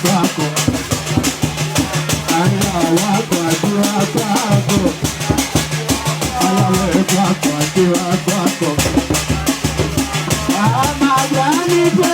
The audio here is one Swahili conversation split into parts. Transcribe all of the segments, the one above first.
kwako, aya wako ajua kwako, alawe kwako ajua kwako. Majani kwe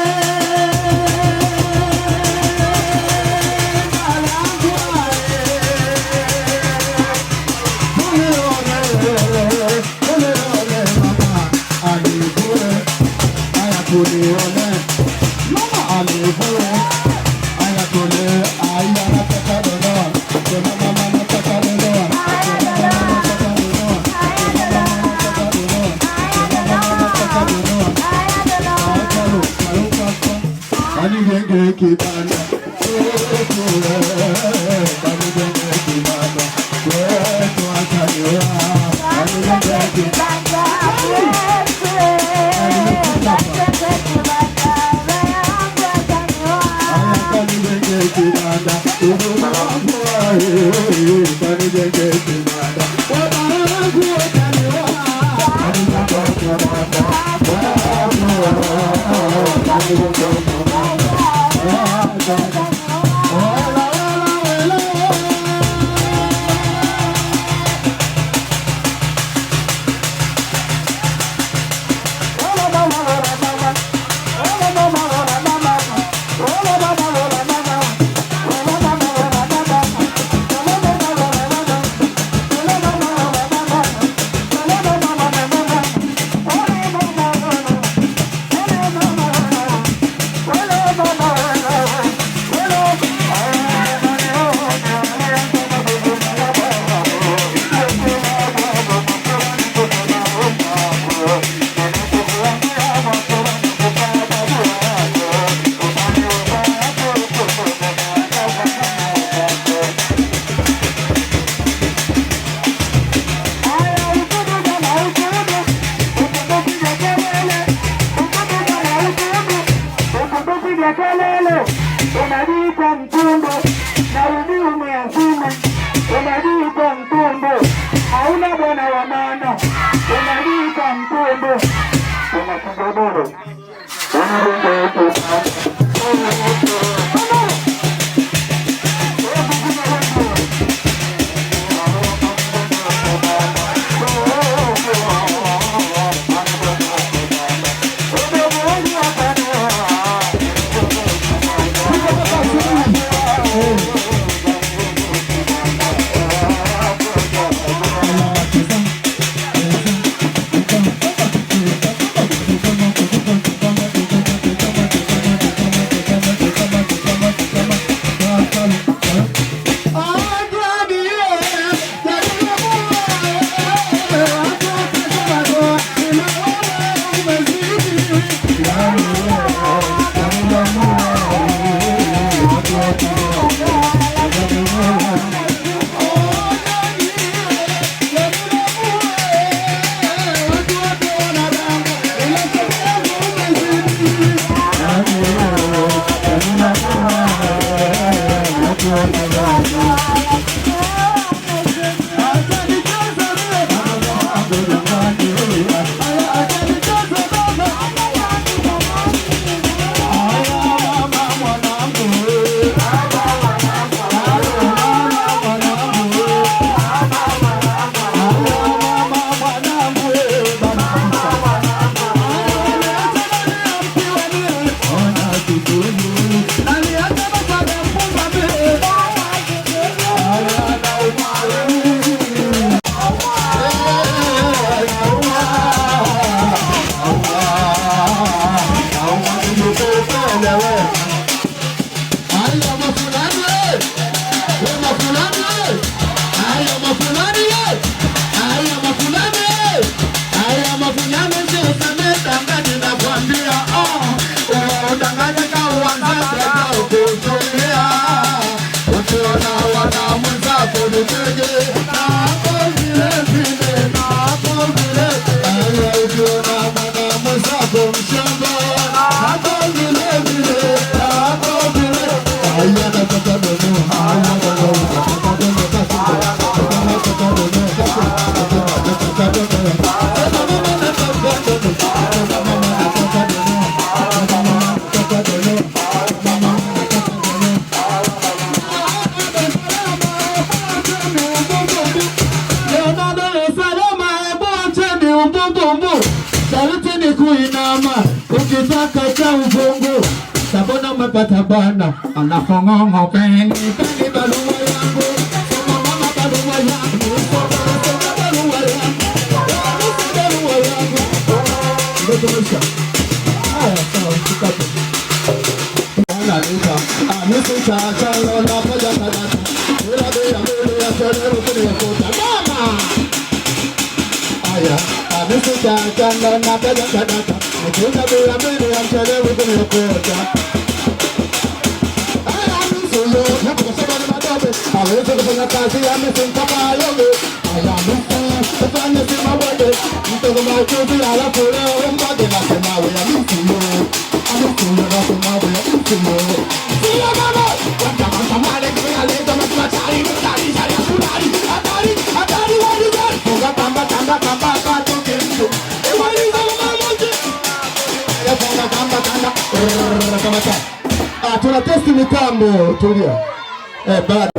kata uvungu sabona umepata bwana anafongongo peni peni barua yangu soma mama barua yangu soma barua yangu ndio tumesha haya sawa tukate ana nika nusu cha lola paja kanata ila bila ya tele rukuni kota mama aya nusu cha lola paja kanata nikuta bila ya tele rukuni kota aya nusu yo hapo kusema ni madobe hawezi kufanya kazi ya msingi kama yote aya nusu kufanya sima wote mtoto machozi alafu leo mbage na sema wewe nusu yo nusu yo na sema wewe nusu yo sio mama kama male kwa leo kama tayari tayari hatari hatari wali funga kamba toke mtu wali kama moja ya funga kamba kama tuna testi mitambo tulia bado